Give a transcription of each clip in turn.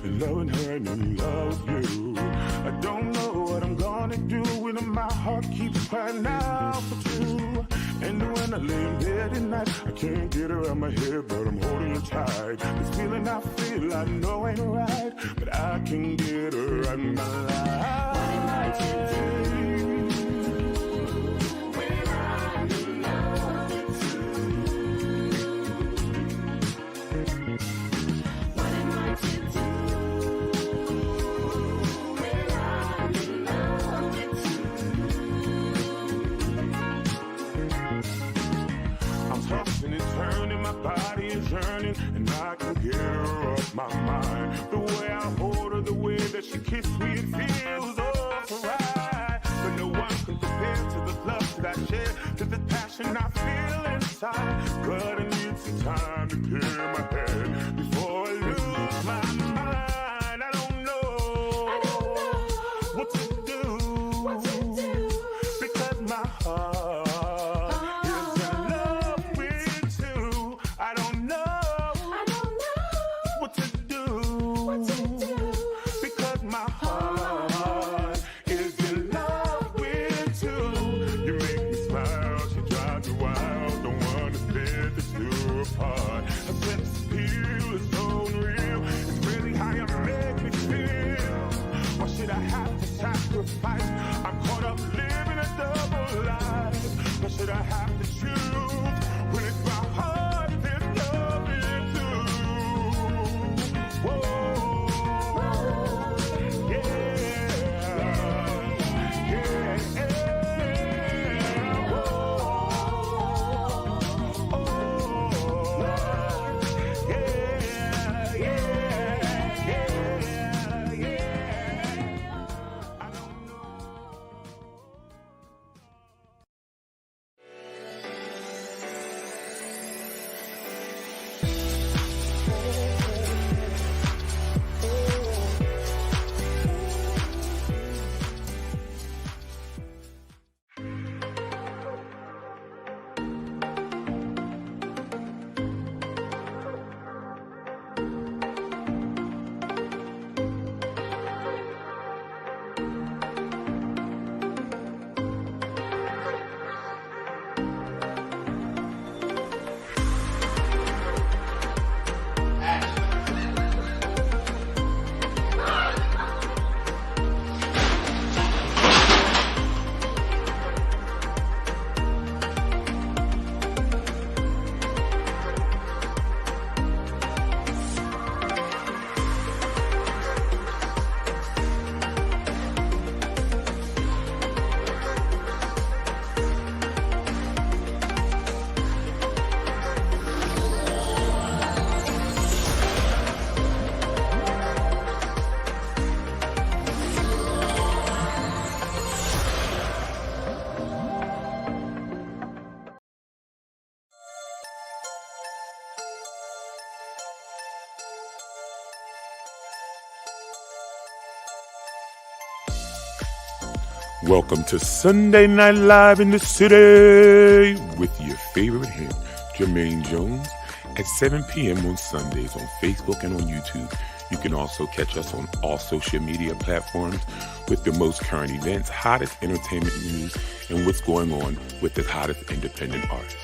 Loving her and in love with you. I don't know what I'm gonna do when my heart keeps crying out for two. And when I lay in bed at night, I can't get her out my head, but I'm holding her tight. This feeling I feel I know ain't right, but I can get her out of my life. What am I to do? And I can get her off my mind. The way I hold her, the way that she kissed me, it feels alright. But no one can compare to the love that I share, to the passion I feel inside. But I need some time to clear my head before I lose my mind. I don't know what to do, because my heart is in love with you. I don't know what to do, because my heart is in love with you. You make me smile, she drives me wild, don't wanna split the two apart. I said this feel is so unreal, it's really how you make me feel. Why should I have to sacrifice? I'm caught up living a double life. Why should I have to choose when it's my heart that's loving too? Whoa, yeah, I don't know. Welcome to Sunday Night Live in the City with your favorite Him Jermaine Jones at 7 p.m. on Sundays on Facebook and on YouTube. You can also catch us on all social media platforms with the most current events, hottest entertainment news, and what's going on with the hottest independent artists.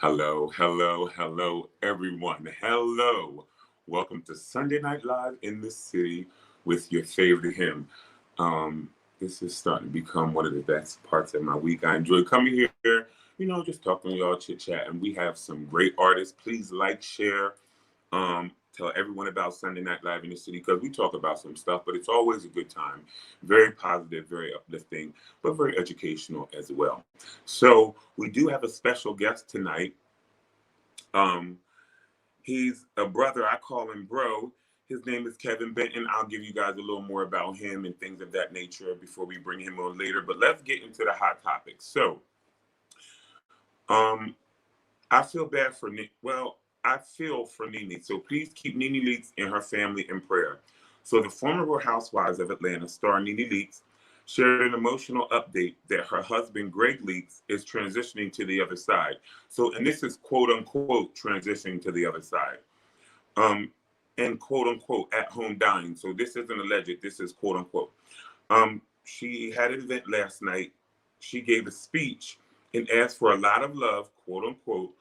Hello, everyone. Hello. Welcome to Sunday Night Live in the City with your favorite Him. This is starting to become one of the best parts of my week. I enjoy coming here, just talking to y'all, chit-chat, and we have some great artists. Please like, share, tell everyone about Sunday Night Live in the City, because we talk about some stuff, but it's always a good time. Very positive, very uplifting, but very educational as well. So we do have a special guest tonight. He's a brother. I call him bro. His name is Kevin Benton. I'll give you guys a little more about him and things of that nature before we bring him on later. But let's get into the hot topics. So, um, I feel bad for I feel for Nene. So please keep Nene Leakes and her family in prayer. So the former Real Housewives of Atlanta star Nene Leakes shared an emotional update that her husband Greg Leakes is transitioning to the other side. So, and this is quote unquote transitioning to the other side. Um, and quote unquote at home dying. So this isn't alleged. This is quote unquote. She had an event last night. She gave a speech and asked for a lot of love, quote unquote,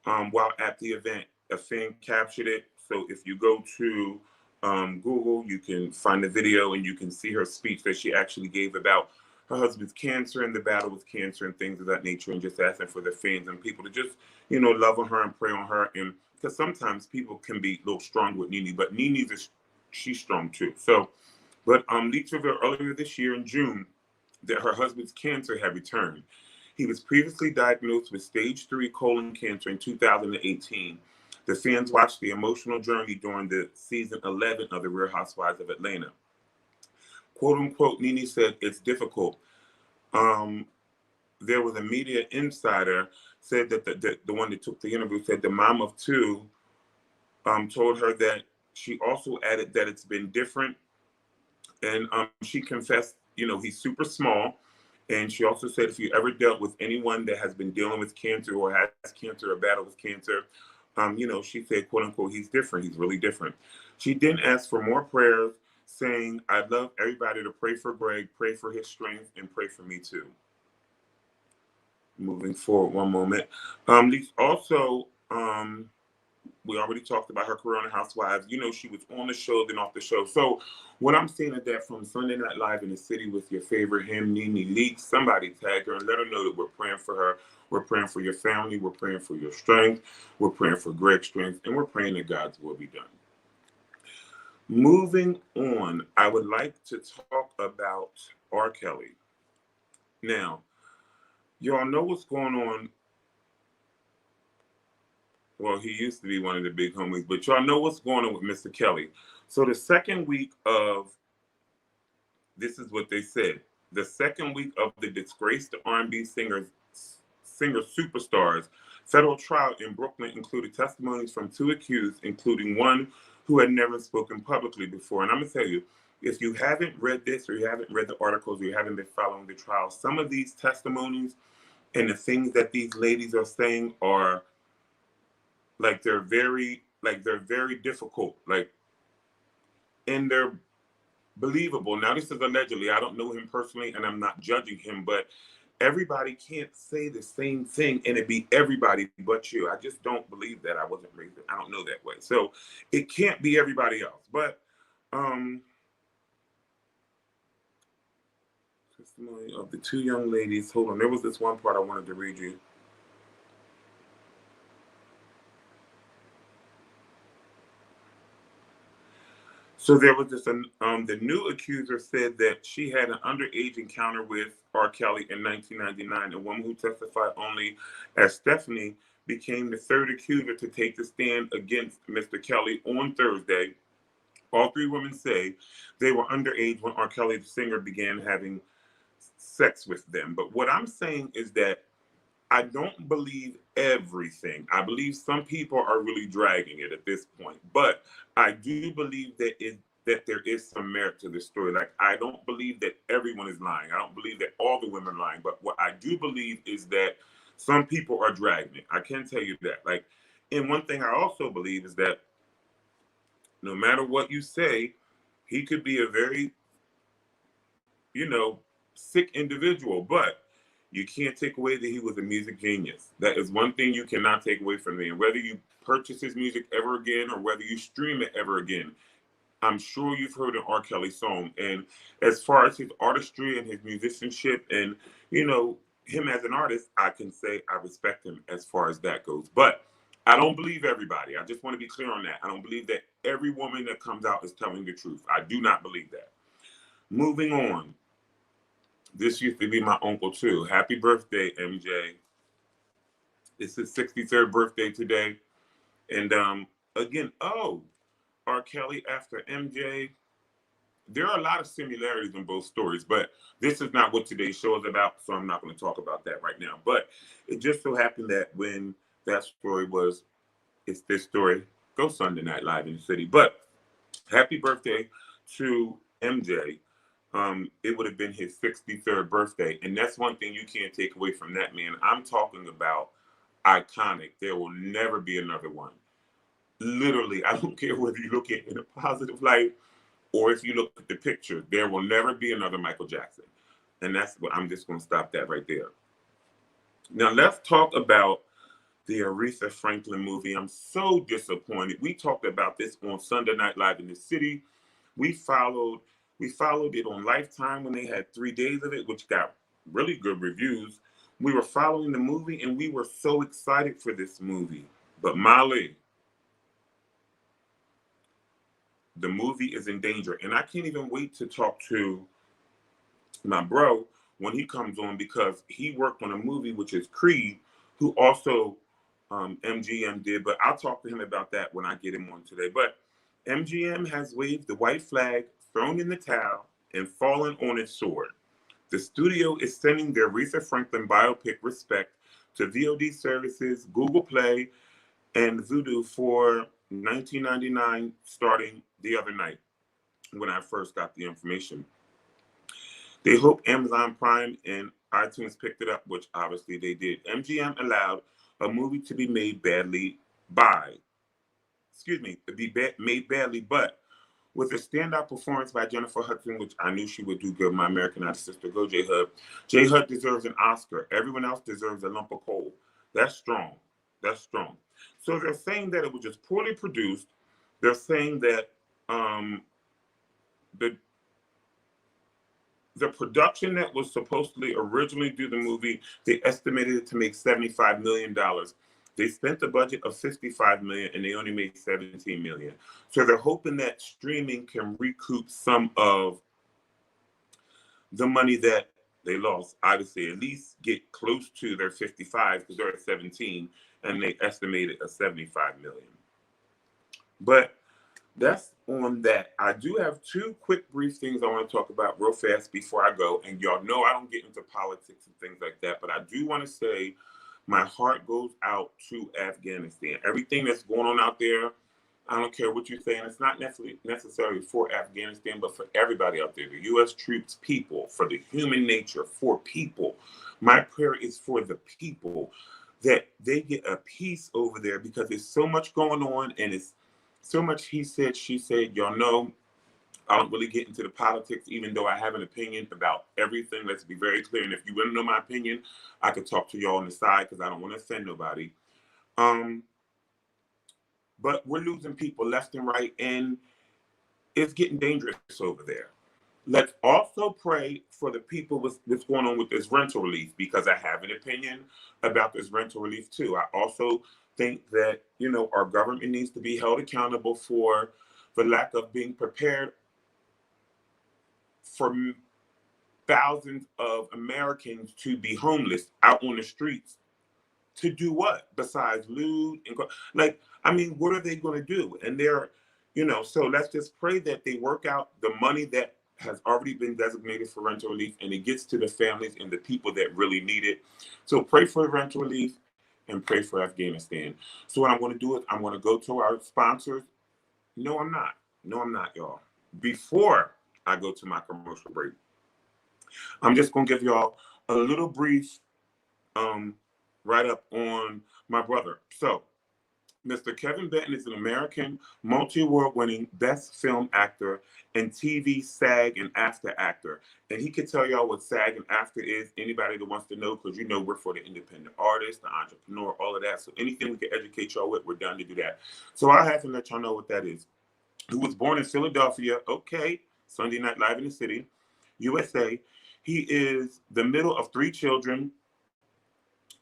while at the event. A fan captured it. So if you go to Google, you can find the video and you can see her speech that she actually gave about her husband's cancer and the battle with cancer and things of that nature, and just asking for the fans and people to just, love on her and pray on her. And because sometimes people can be a little strong with Nene, but she's strong too. So, but leaks revealed earlier this year in June that her husband's cancer had returned. He was previously diagnosed with stage 3 colon cancer in 2018. The fans watched the emotional journey during the season 11 of The Real Housewives of Atlanta. Quote unquote, Nene said, it's difficult. There was a media insider said that the one that took the interview said the mom of two told her that she also added that it's been different. And she confessed, he's super small. And she also said, if you ever dealt with anyone that has been dealing with cancer or has cancer or battle with cancer, she said, quote unquote, he's different. He's really different. She then asked for more prayers, saying, I'd love everybody to pray for Greg, pray for his strength, and pray for me too. Moving forward, one moment. Also, we already talked about her career on Housewives. She was on the show, then off the show. So what I'm saying is that from Sunday Night Live in the City with your favorite him, Nene Leakes, somebody tag her and let her know that we're praying for her. We're praying for your family. We're praying for your strength. We're praying for Greg's strength. And we're praying that God's will be done. Moving on, I would like to talk about R. Kelly. Now, y'all know what's going on. Well, he used to be one of the big homies, but y'all know what's going on with Mr. Kelly. So the second week of, this is what they said, the second week of the disgraced R&B singer superstars federal trial in Brooklyn included testimonies from 2 accused, including one who had never spoken publicly before. And I'm going to tell you, if you haven't read this or you haven't read the articles or you haven't been following the trial, some of these testimonies and the things that these ladies are saying are they're very difficult, and they're believable. Now, this is allegedly. I don't know him personally, and I'm not judging him, but everybody can't say the same thing and it be everybody but you. I just don't believe that. I wasn't raised. I don't know that way, so it can't be everybody else. But testimony of the 2 young ladies. Hold on, there was this one part I wanted to read you. So there was this, the new accuser said that she had an underage encounter with R. Kelly in 1999. A woman who testified only as Stephanie became the third accuser to take the stand against Mr. Kelly on Thursday. All 3 women say they were underage when R. Kelly, the singer, began having sex with them. But what I'm saying is that I don't believe everything. I believe some people are really dragging it at this point, but I do believe that there is some merit to this story. I don't believe that everyone is lying. I don't believe that all the women are lying, but what I do believe is that some people are dragging it. I can tell you that. And one thing I also believe is that no matter what you say, he could be a very, sick individual, but you can't take away that he was a music genius. That is one thing you cannot take away from me. And whether you purchase his music ever again or whether you stream it ever again, I'm sure you've heard an R. Kelly song. And as far as his artistry and his musicianship and, him as an artist, I can say I respect him as far as that goes. But I don't believe everybody. I just want to be clear on that. I don't believe that every woman that comes out is telling the truth. I do not believe that. Moving on. This used to be my uncle too. Happy birthday, MJ. It's his 63rd birthday today. And again, R. Kelly after MJ. There are a lot of similarities in both stories, but this is not what today's show is about, so I'm not going to talk about that right now. But it just so happened that when that story was, it's this story, go Sunday Night Live in the City. But happy birthday to MJ. It would have been his 63rd birthday, and that's one thing you can't take away from that man. I'm talking about iconic. There will never be another one. Literally, I don't care whether you look at it in a positive light or if you look at the picture, there will never be another Michael Jackson. And that's what I'm just going to stop that right there. Now, let's talk about the Aretha Franklin movie. I'm so disappointed. We talked about this on Sunday Night Live in the City. We followed we followed it on Lifetime when they had 3 days of it, which got really good reviews. We were following the movie and we were so excited for this movie. But Molly, the movie is in danger. And I can't even wait to talk to my bro when he comes on because he worked on a movie which is Creed, who also MGM did. But I'll talk to him about that when I get him on today. But MGM has waved the white flag, thrown in the towel, and fallen on its sword. The studio is sending their Aretha Franklin biopic Respect to VOD services, Google Play, and Vudu for $19.99 starting the other night when I first got the information. They hope Amazon Prime and iTunes picked it up, which obviously they did. MGM allowed a movie to be made badly made badly, but with a standout performance by Jennifer Hudson, which I knew she would do good, my American Idol sister, go J Hud. J Hud deserves an Oscar. Everyone else deserves a lump of coal. That's strong. That's strong. So they're saying that it was just poorly produced. They're saying that the the production that was supposedly originally do the movie, they estimated it to make $75 million. They spent a budget of $55 million and they only made $17 million. So they're hoping that streaming can recoup some of the money that they lost. Obviously, at least get close to their 55 because they're at 17 and they estimated a 75 million. But that's on that. I do have two quick brief things I want to talk about real fast before I go. And y'all know I don't get into politics and things like that, but I do want to say my heart goes out to Afghanistan. Everything that's going on out there, I don't care what you're saying. It's not necessarily for Afghanistan, but for everybody out there. The U.S. troops, people, for the human nature, for people. My prayer is for the people that they get a peace over there because there's so much going on and it's so much he said, she said. Y'all know I don't really get into the politics, even though I have an opinion about everything. Let's be very clear. And if you want to know my opinion, I could talk to y'all on the side because I don't want to offend nobody. But we're losing people left and right, and it's getting dangerous over there. Let's also pray for the people with what's going on with this rental relief, because I have an opinion about this rental relief too. I also think that, you know, our government needs to be held accountable for the lack of being prepared for thousands of Americans to be homeless out on the streets. To do what besides loot and like, I mean, what are they going to do? And they're, you know, so let's just pray that they work out the money that has already been designated for rental relief and it gets to the families and the people that really need it. So pray for rental relief and pray for Afghanistan. So what I'm going to do is I'm going to go to our sponsors. No, I'm not. No, I'm not, y'all. Before I go to my commercial break, I'm just going to give y'all a little brief write up on my brother. So, Mr. Kevin Benton is an American multi-award winning best film actor and TV SAG and AFTRA actor. And he can tell y'all what SAG and AFTRA is, anybody that wants to know, because you know we're for the independent artist, the entrepreneur, all of that. So anything we can educate y'all with, we're done to do that. So I'll have to let y'all know what that is. He was born in Philadelphia, okay, Sunday Night Live in the City, USA. He is the middle of three children,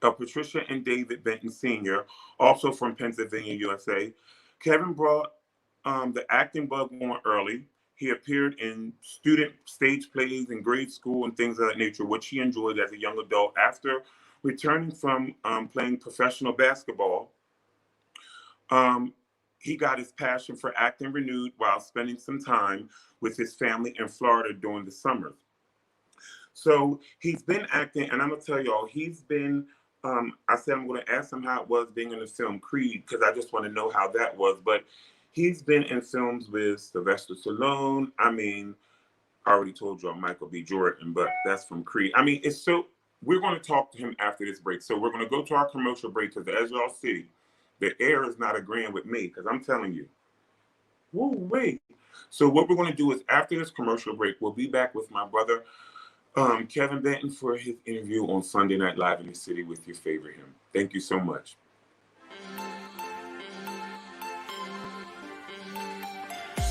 of Patricia and David Benton Sr., also from Pennsylvania, USA. Kevin brought the acting bug on early. He appeared in student stage plays in grade school and things of that nature, which he enjoyed as a young adult. After returning from playing professional basketball, he got his passion for acting renewed while spending some time with his family in Florida during the summers. So he's been acting, and I'm gonna tell y'all, he's been. I said I'm gonna ask him how it was being in the film Creed because I just want to know how that was. But he's been in films with Sylvester Stallone. I mean, I already told y'all Michael B. Jordan, but that's from Creed. I mean, it's so. We're going to talk to him after this break. So we're going to go to our commercial break because, as y'all see, the air is not agreeing with me because I'm telling you, whoa, wait. So what we're going to do is after this commercial break, we'll be back with my brother Kevin Benton for his interview on Sunday Night Live in the City with your favorite him. Thank you so much.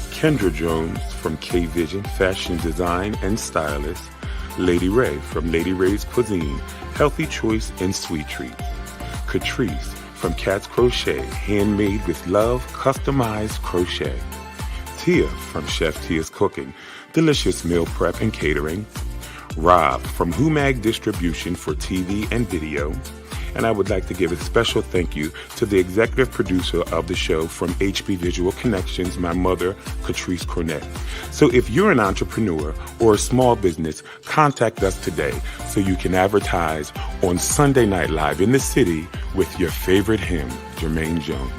Kendra Jones from K Vision Fashion Design and Stylist. Lady Ray from Lady Ray's Cuisine, Healthy Choice and Sweet Treat. Catrice from Cat's Crochet, handmade with love, customized crochet. Tia from Chef Tia's Cooking, delicious meal prep and catering. Rob from Humag Distribution for TV and video. And I would like to give a special thank you to the executive producer of the show from HB Visual Connections, my mother, Catrice Cornett. So if you're an entrepreneur or a small business, contact us today so you can advertise on Sunday Night Live in the City with your favorite him, Jermaine Jones.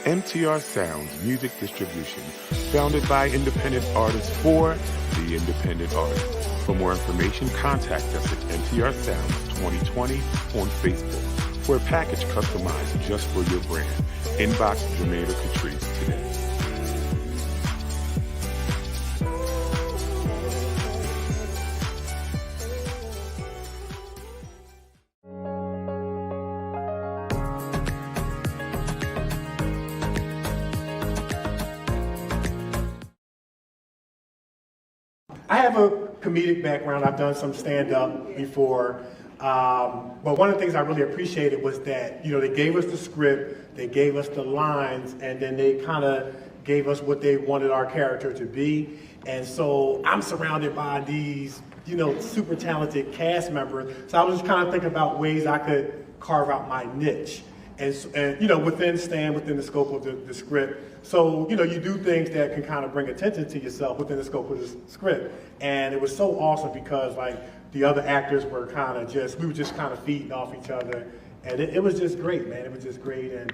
MTR Sounds Music Distribution, founded by independent artists for the independent artist. For more information, contact us at MTR Sounds 2020 on Facebook for a package customized just for your brand. Inbox Jermaine or Catrice today. I have a comedic background. I've done some stand-up before. But one of the things I really appreciated was that, they gave us the script, they gave us the lines, and then they kind of gave us what they wanted our character to be. And so I'm surrounded by these, super talented cast members. So I was just kind of thinking about ways I could carve out my niche. And within the scope of the script. So, you do things that can kind of bring attention to yourself within the scope of the script. And it was so awesome because, the other actors were we were just kind of feeding off each other. And it was just great, man. It was just great. And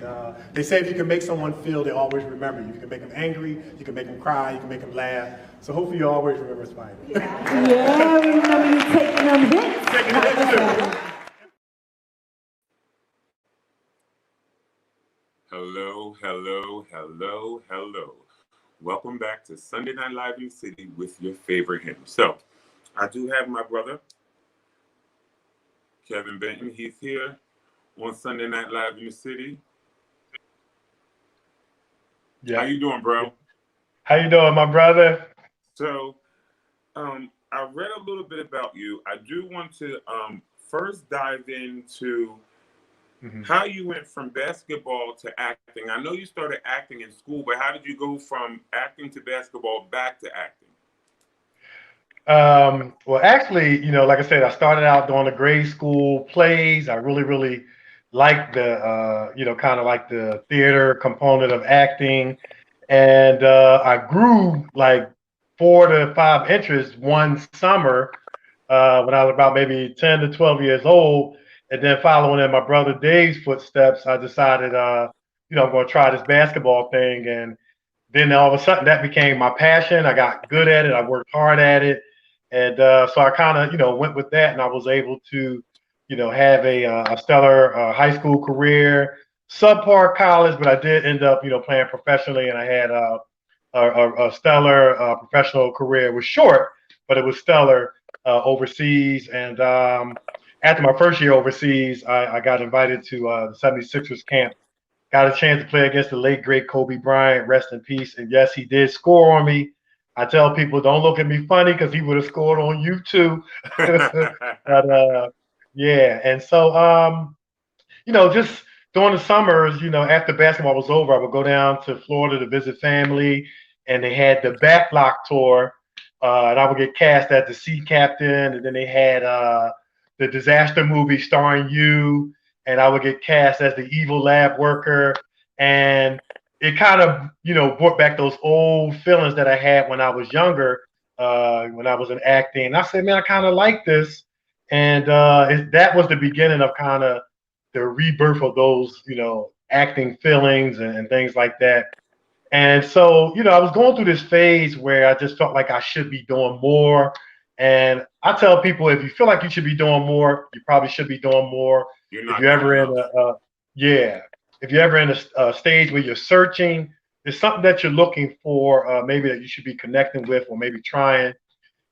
they say if you can make someone feel, they always remember you. You can make them angry, you can make them cry, you can make them laugh. So hopefully you always remember Spidey. Yeah, we remember you taking them hits. Taking hits too. Hello, hello, hello, hello. Welcome back to Sunday Night Live in the City with your favorite him. So, I do have my brother, Kevin Benton. He's here on Sunday Night Live in the City. Yeah. How you doing, bro? How you doing, my brother? So, I read a little bit about you. I do want to first dive into how you went from basketball to acting. I know you started acting in school, but how did you go from acting to basketball back to acting? Well, actually, like I said, I started out doing the grade school plays. I really, really liked the, kind of like the theater component of acting. And I grew like 4 to 5 inches one summer when I was about maybe 10 to 12 years old. And then following in my brother Dave's footsteps, I decided, I'm going to try this basketball thing. And then all of a sudden that became my passion. I got good at it. I worked hard at it. And so I kind of, went with that, and I was able to, have a stellar high school career, subpar college, but I did end up, playing professionally, and I had a stellar professional career. It was short, but it was stellar overseas. And after my first year overseas, I got invited to the 76ers camp. Got a chance to play against the late, great Kobe Bryant, rest in peace. And yes, he did score on me. I tell people, don't look at me funny because he would have scored on you too. But yeah, and so, just during the summers, after basketball was over, I would go down to Florida to visit family, and they had the Backlot tour, and I would get cast as the sea captain, and then they had the disaster movie starring you, and I would get cast as the evil lab worker, and it kind of, brought back those old feelings that I had when I was younger, when I was in acting. And I said, man, I kind of like this, and that was the beginning of kind of the rebirth of those, acting feelings and things like that. And so, I was going through this phase where I just felt like I should be doing more. And I tell people, if you feel like you should be doing more, you probably should be doing more. You're If not you're ever doing in enough. yeah, if you're ever in a stage where you're searching, there's something that you're looking for, maybe that you should be connecting with or maybe trying.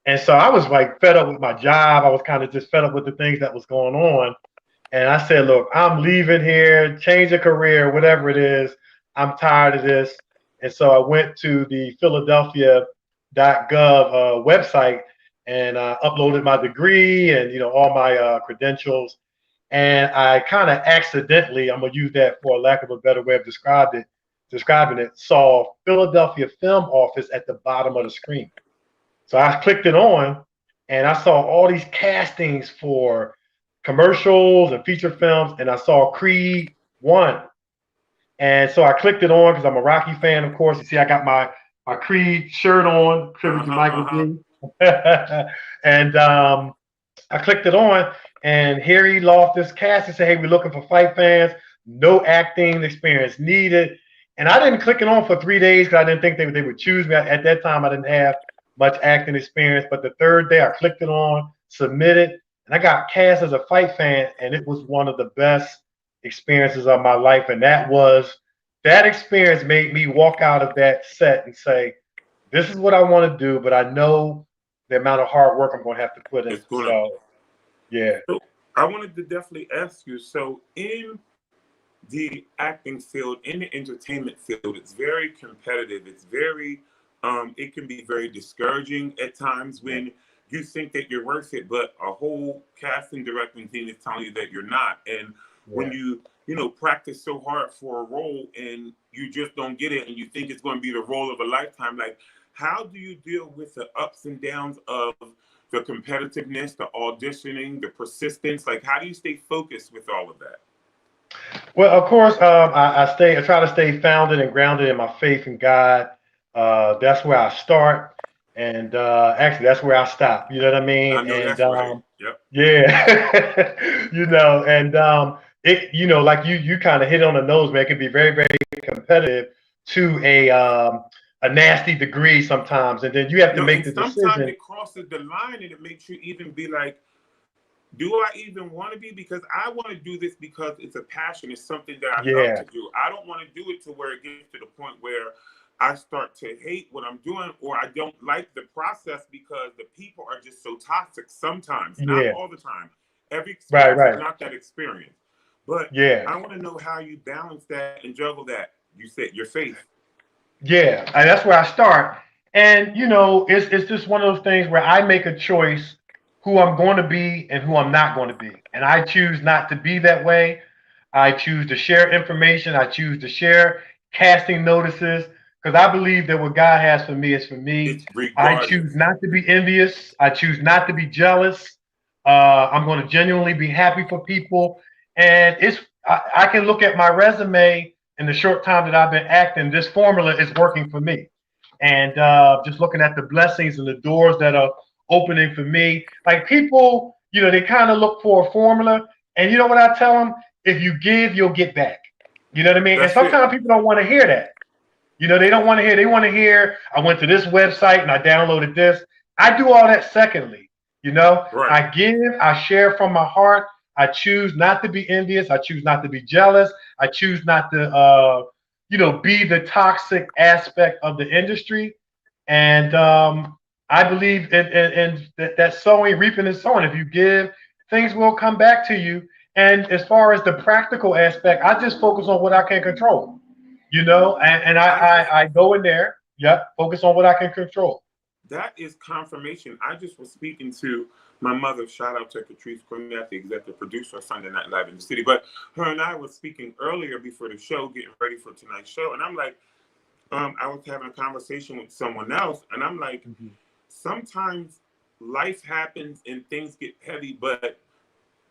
And so I was like fed up with my job. I was kind of just fed up with the things that was going on. And I said, look, I'm leaving here, change a career, whatever it is. I'm tired of this. And so I went to the Philadelphia.gov website and uploaded my degree and all my credentials. And I kind of accidentally, I'm gonna use that for a lack of a better way of describing it, saw Philadelphia Film Office at the bottom of the screen. So I clicked it on, and I saw all these castings for commercials and feature films, and I saw Creed 1. And so I clicked it on because I'm a Rocky fan, of course. You see, I got my Creed shirt on, tribute to Michael B. And I clicked it on, and Harry Loftus cast and said, hey, we're looking for fight fans, no acting experience needed. And I didn't click it on for 3 days because I didn't think they would choose me. At that time, I didn't have much acting experience. But the third day, I clicked it on, submitted, and I got cast as a fight fan, and it was one of the best experiences of my life. And that experience made me walk out of that set and say, this is what I want to do, but I know the amount of hard work I'm going to have to put in. It's gonna. So, yeah. So I wanted to definitely ask you. So in the acting field, in the entertainment field, it's very competitive. It's very, it can be very discouraging at times when you think that you're worth it, but a whole casting directing team is telling you that you're not. And when you practice so hard for a role and you just don't get it and you think it's going to be the role of a lifetime, like, how do you deal with the ups and downs of the competitiveness, the auditioning, the persistence? Like, how do you stay focused with all of that? Well, of course, I try to stay founded and grounded in my faith in God. That's where I start, and actually, that's where I stop. You know what I mean? I know And that's right. Yep. yeah, and like you kind of hit on the nose, man. It can be very, very competitive to a nasty degree sometimes, and then you have to make And the sometimes decision. it crosses the line, and it makes you even be like, do I even want to be? Because I want to do this because it's a passion. It's something that I love Yeah, to do. I don't want to do it to where it gets to the point where I start to hate what I'm doing, or I don't like the process because the people are just so toxic sometimes, not yeah, all the time. Every right, experience is right, not that experience. But yeah. I want to know how you balance that and juggle that. You said your faith. Yeah, and that's where I start. And it's just one of those things where I make a choice who I'm going to be and who I'm not going to be. And I choose not to be that way. I choose to share information. I choose to share casting notices because I believe that what God has for me is for me. It's I choose regardless. not to be envious. I choose not to be jealous. I'm going to genuinely be happy for people. And I can look at my resume in the short time that I've been acting. This formula is working for me. And just looking at the blessings and the doors that are opening for me. Like people, they kind of look for a formula. And you know what I tell them? If you give, you'll get back. You know what I mean? And That's it. sometimes people don't want to hear that. They don't want to hear. They want to hear, I went to this website and I downloaded this. I do all that secondly. Right. I give, I share from my heart. I choose not to be envious. I choose not to be jealous. I choose not to, be the toxic aspect of the industry. And I believe in that sowing, reaping, and sowing. If you give, things will come back to you. And as far as the practical aspect, I just focus on what I can control. And I just I go in there, focus on what I can control. That is confirmation. I just was speaking to my mother. Shout out to Catrice Cornett, the executive producer of Sunday Night Live in the city. But her and I were speaking earlier before the show, getting ready for tonight's show. And I'm like, I was having a conversation with someone else. And I'm like, Mhm. sometimes life happens and things get heavy, but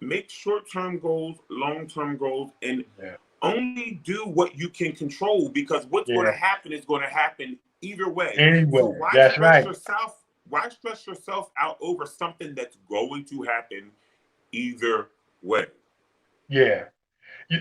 make short-term goals, long-term goals, and Yeah. only do what you can control, because what's going to Yeah. happen is going to happen either way. So Anyway, why that's stress right. yourself? Why stress yourself out over something that's going to happen either way? Yeah.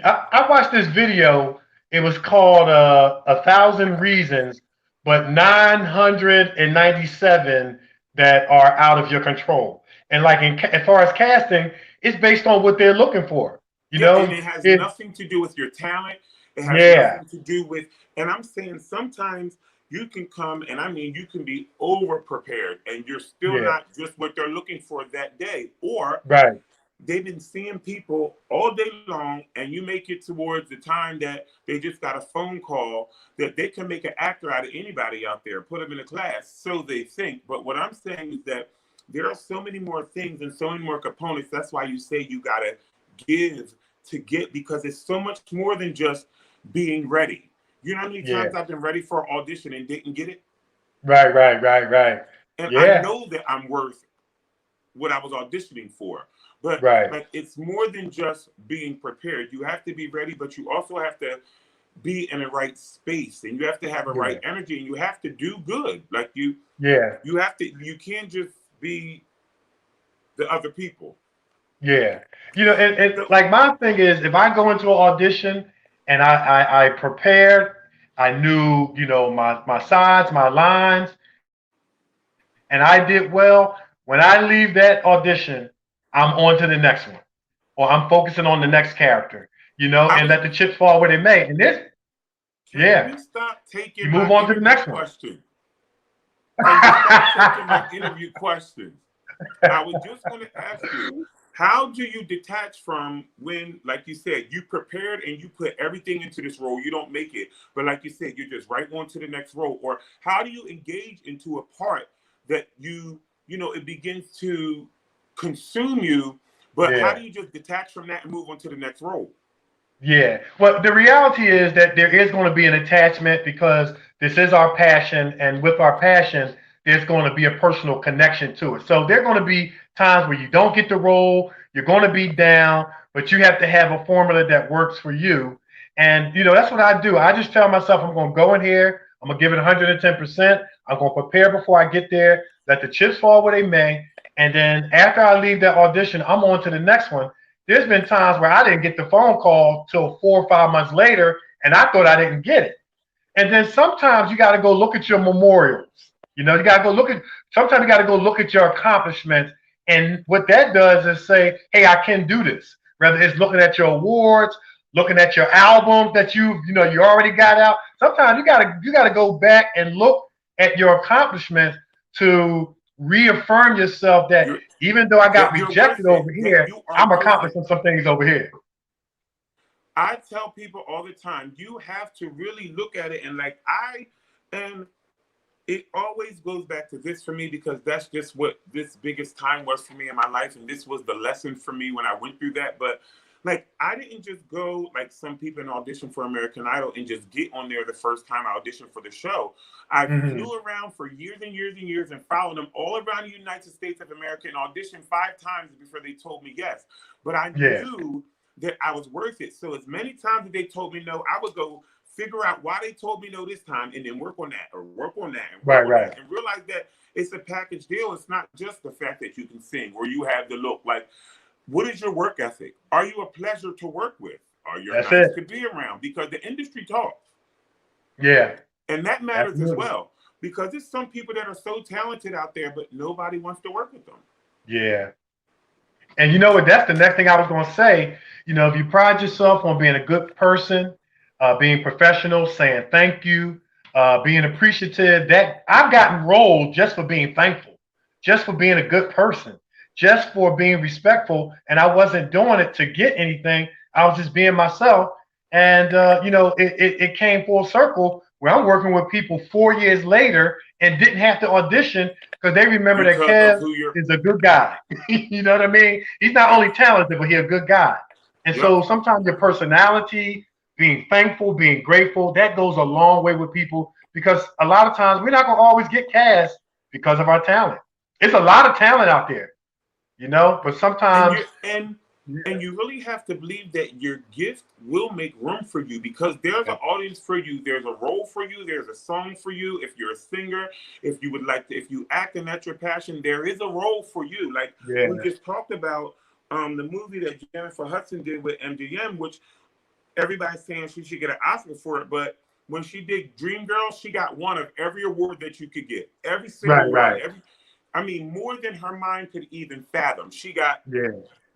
I watched this video. It was called "A Thousand Reasons," but 997 that are out of your control. And like as far as casting, it's based on what they're looking for. You Yeah, and know, it has it nothing to do with your talent. It has yeah, nothing to do with, and I'm saying sometimes you can come, and I mean, you can be over prepared and you're still yeah, not just what they're looking for that day. Or right, they've been seeing people all day long, and you make it towards the time that they just got a phone call that they can make an actor out of anybody out there, put them in a class, so they think. But what I'm saying is that there are so many more things and so many more components. That's why you say you got to give to get, because it's so much more than just being ready. You know how many yeah, times I've been ready for an audition and didn't get it? right. And I Yeah, know that I'm worth what I was auditioning for. But right, like, it's more than just being prepared. You have to be ready, but you also have to be in the right space, and you have to have a right yeah, energy, and you have to do good. Like yeah, you have to, you can't just be the other people. yeah. You know, and So like my thing is, if I go into an audition and I prepared, I knew, my sides, my lines, and I did well. When I leave that audition, I'm on to the next one, or I'm focusing on the next character, I and was, let the chips fall where they may. And this, can yeah, you stop you taking move my on to the interview next one. questions? Can you stop taking my interview questions? I was just going to ask you, how do you detach from when, like you said, you prepared and you put everything into this role, you don't make it, but like you said, you're just right on to the next role? Or how do you engage into a part that it begins to consume you, but how Yeah. do you just detach from that and move on to the next role? Yeah. Well, the reality is that there is going to be an attachment because this is our passion. And with our passion, there's going to be a personal connection to it. So there are going to be times where you don't get the role, you're going to be down, but you have to have a formula that works for you. And, that's what I do. I just tell myself I'm going to go in here, I'm going to give it 110%. I'm going to prepare before I get there, let the chips fall where they may. And then after I leave that audition, I'm on to the next one. There's been times where I didn't get the phone call till 4 or 5 months later, and I thought I didn't get it. And then sometimes you got to go look at your memorials. You got to go look at. Sometimes you got to go look at your accomplishments, and what that does is say, "Hey, I can do this." Whether it's looking at your awards, looking at your albums that you already got out. Sometimes you gotta go back and look at your accomplishments to reaffirm yourself that You're even though I got that you're worth rejected it, over that here, you are I'm worth it. accomplishing some things over here. I tell people all the time, you have to really look at it, and and it always goes back to this for me, because that's just what this biggest time was for me in my life, and this was the lesson for me when I went through that. But like, I didn't just go like some people in audition for American Idol and just get on there the first time I auditioned for the show. I Hmm. flew around for years and years and years and followed them all around the United States of America and auditioned 5 times before they told me yes. But I Yeah. knew that I was worth it. So as many times that they told me no, I would go figure out why they told me no this time, and then work on that, or work on that, and work Right. on Right. that, and realize that it's a package deal. It's not just the fact that you can sing or you have the look. Like, what is your work ethic? Are you a pleasure to work with? Are you That's nice it. to be around? Because the industry talks, Yeah. and that matters as Absolutely. well. Because there's some people that are so talented out there, but nobody wants to work with them. Yeah. And you know what? That's the next thing I was going to say. If you pride yourself on being a good person, being professional, saying thank you, being appreciative, that I've gotten roles just for being thankful, just for being a good person, just for being respectful. And I wasn't doing it to get anything. I was just being myself. And, it came full circle where I'm working with people 4 years later and didn't have to audition because they remember that Because of Kev who you're. is a good guy. You know what I mean? He's not Yep. only talented, but he's a good guy. And Yep. so sometimes your personality, being thankful, being grateful, that goes a long way with people because a lot of times we're not going to always get cast because of our talent. It's a lot of talent out there, but And sometimes, you're and And you really have to believe that your gift will make room for you, because there's an audience for you. There's a role for you. There's a song for you. If you're a singer, if you would like to, if you act and that's your passion, there is a role for you. Like we just talked about the movie that Jennifer Hudson did with MGM, which everybody's saying she should get an Oscar for it. But when she did Dreamgirls, she got one of every award that you could get. Every single one. I mean, more than her mind could even fathom. She got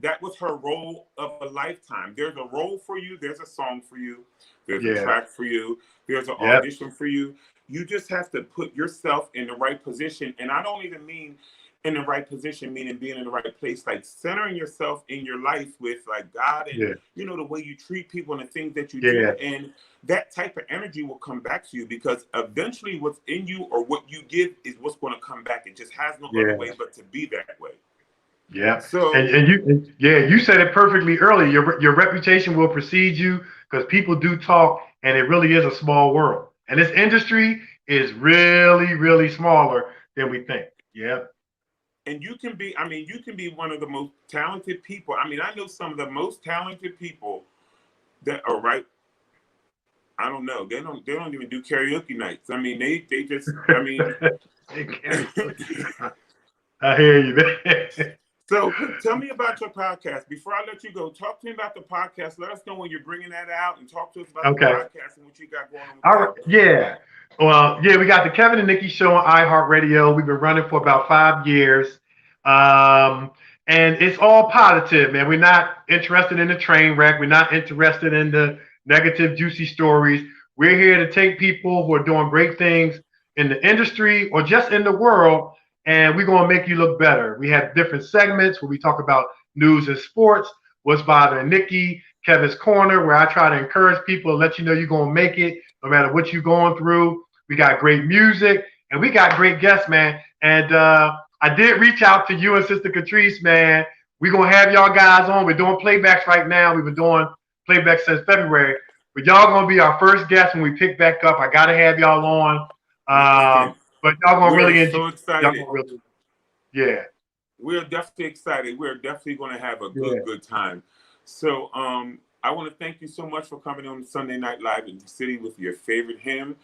that was her role of a lifetime. There's a role for you. There's a song for you. There's a track for you. There's an audition for you. You just have to put yourself in the right position. And I don't even mean in the right position, meaning being in the right place, like centering yourself in your life with like God and, you know, the way you treat people and the things that you do. And that type of energy will come back to you, because eventually what's in you or what you give is what's going to come back. It just has no other way but to be that way. Yeah. So and you said it perfectly earlier. Your reputation will precede you, because people do talk, and it really is a small world. And this industry is really, really smaller than we think. Yeah. And you can be, I mean, you can be one of the most talented people. I mean, I know some of the most talented people that are I don't know. They don't even do karaoke nights. I mean, they just, I mean. I hear you, man. So tell me about your podcast. Before I let you go, talk to me about the podcast. Let us know when you're bringing that out, and talk to us about the podcast and what you got going on. All right. Yeah. Well, we got the Kevin and Nikki show on iHeartRadio. We've been running for about 5 years. And it's all positive, man. We're not interested in the train wreck. We're not interested in the negative, juicy stories. We're here to take people who are doing great things in the industry or just in the world, and we're going to make you look better. We have different segments where we talk about news and sports, what's bothering Nikki, Kevin's Corner, where I try to encourage people and let you know you're going to make it no matter what you're going through. We got great music, and we got great guests, man. And I did reach out to you and Sister Catrice, man. We're going to have y'all guys on. We're doing playbacks right now. We've been doing playbacks since February. But y'all going to be our first guest when we pick back up. I got to have y'all on. But y'all going to really enjoy. So excited. We're definitely excited. We're definitely going to have a good time. So I want to thank you so much for coming on Sunday Night Live in the City with your favorite hymn.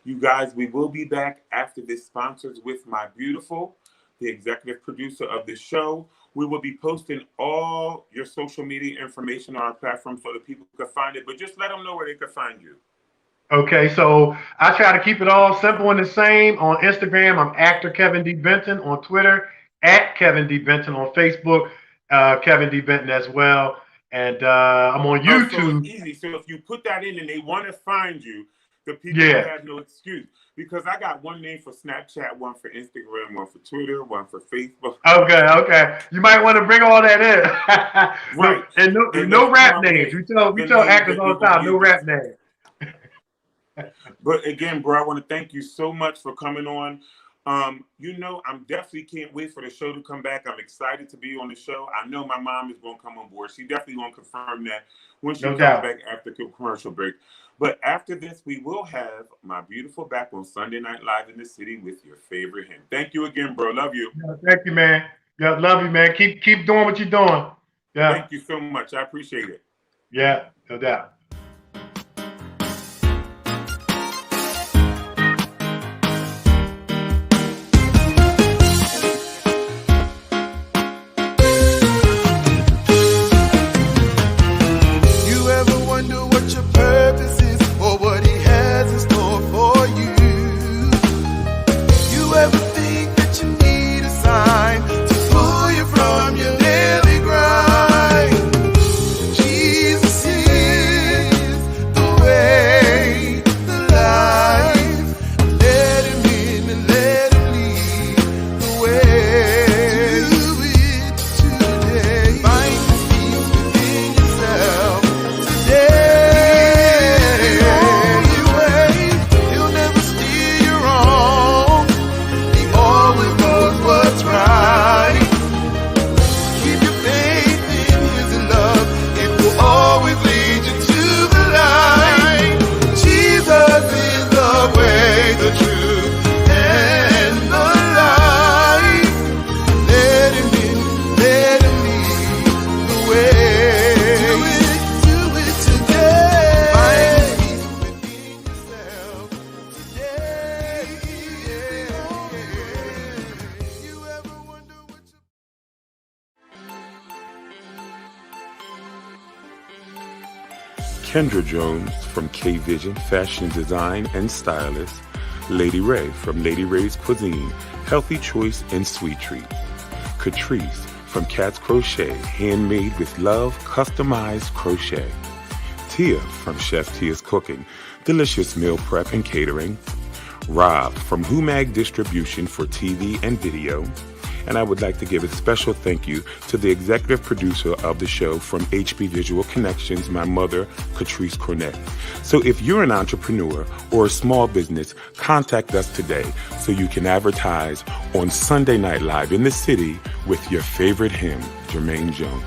You guys, we will be back after this sponsors with my beautiful, the executive producer of the show. We will be posting all your social media information on our platform so that people can find it. But just let them know where they can find you. Okay, so I try to keep it all simple and the same. On Instagram, I'm actor Kevin D. Benton. On Twitter, at Kevin D. Benton. On Facebook, Kevin D. Benton as well. And I'm on YouTube. So it's easy. So if you put that in and they want to find you, the people have no excuse. Because I got one name for Snapchat, one for Instagram, one for Twitter, one for Facebook. Okay. You might want to bring all that in. Right. And no rap names. We tell actors all the time, no rap names. But again, bro, I want to thank you so much for coming on. You know, I'm definitely can't wait for the show to come back. I'm excited to be on the show. I know my mom is going to come on board. She definitely going to confirm that when she comes back after the commercial break. But after this, we will have my beautiful back on Sunday Night Live in the City with your favorite hymn. Thank you again, bro. Love you. Yeah, thank you, man. Yeah, love you, man. Keep doing what you're doing. Yeah. Thank you so much. I appreciate it. Yeah, no doubt. Jesus is Kendra Jones from K Vision Fashion Design and Stylist, Lady Ray from Lady Ray's Cuisine, Healthy Choice and Sweet Treats, Catrice from Cat's Crochet, handmade with love, customized crochet, Tia from Chef Tia's Cooking, delicious meal prep and catering, Rob from Humag Distribution for TV and video, and I would like to give a special thank you to the executive producer of the show from HB Visual Connections, my mother, Catrice Cornett. So if you're an entrepreneur or a small business, contact us today so you can advertise on Sunday Night Live in the city with your favorite Him, Jermaine Jones.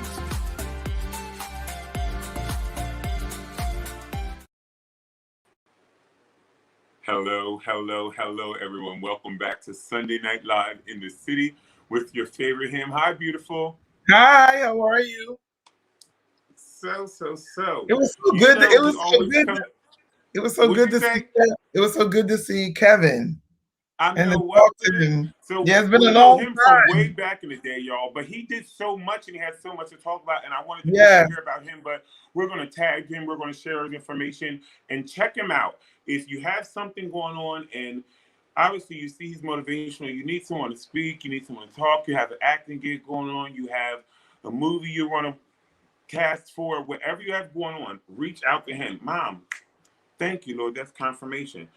Hello, everyone. Welcome back to Sunday Night Live in the city with your favorite Him. Hi, beautiful. Hi, how are you? So. It was so good. It was so good. It was so good to see. It was so good to see Kevin. I know and what. So yeah, it's been a long time. From way back in the day, y'all. But he did so much, and he had so much to talk about. And I wanted to hear about him. But we're going to tag him. We're going to share his information and check him out. If you have something going on, and obviously you see he's motivational, you need someone to speak, you need someone to talk, you have an acting gig going on, you have a movie you want to cast for, whatever you have going on, reach out to him. Mom, thank you, Lord. That's confirmation.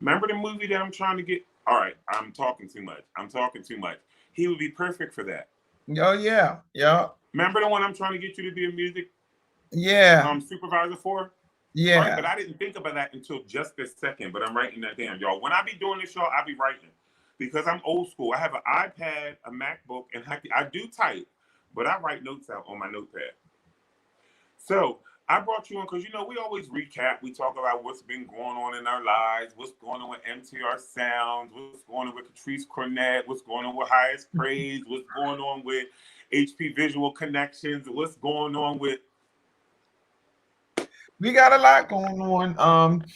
Remember the movie that I'm trying to get? All right, I'm talking too much. He would be perfect for that. Oh, yeah. Remember the one I'm trying to get you to be a music supervisor for? Yeah. Right, but I didn't think about that until just this second, but I'm writing that down, y'all. When I be doing this, y'all, I be writing because I'm old school. I have an iPad, a MacBook, and I do type, but I write notes out on my notepad. So I brought you on because, we always recap. We talk about what's been going on in our lives, what's going on with MTR Sounds, what's going on with Catrice Cornett, what's going on with Highest Praise, what's going on with HP Visual Connections, what's going on with... We got a lot going on.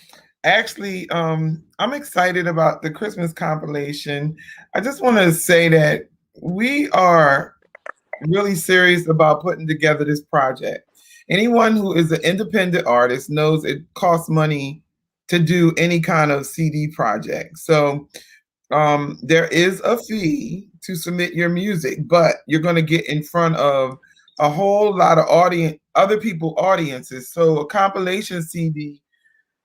Actually, I'm excited about the Christmas compilation. I just want to say that we are really serious about putting together this project. Anyone who is an independent artist knows it costs money to do any kind of CD project. So there is a fee to submit your music, but you're going to get in front of a whole lot of other people audiences. So a compilation CD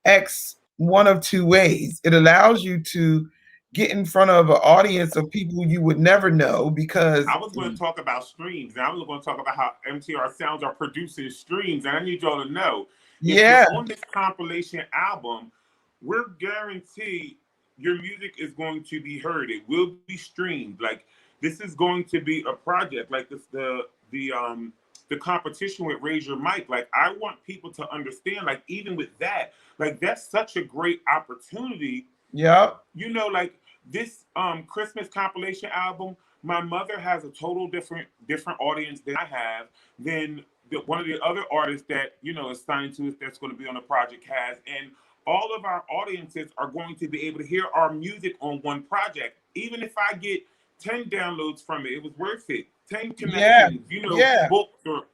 acts one of two ways. It allows you to get in front of an audience of people you would never know, because I was going to talk about streams, and I was going to talk about how MTR Sounds are producing streams, and I need y'all to know, if you're on this compilation album, we're guaranteed your music is going to be heard. It will be streamed. Like, this is going to be a project like this, the competition with Raise Your Mic. Like, I want people to understand, like, even with that, like, that's such a great opportunity. Yeah. Like this Christmas compilation album, my mother has a total different audience than I have, than one of the other artists that, is signed to us that's going to be on the project has. And all of our audiences are going to be able to hear our music on one project. Even if I get 10 downloads from it, it was worth it. 10 connections, booked or...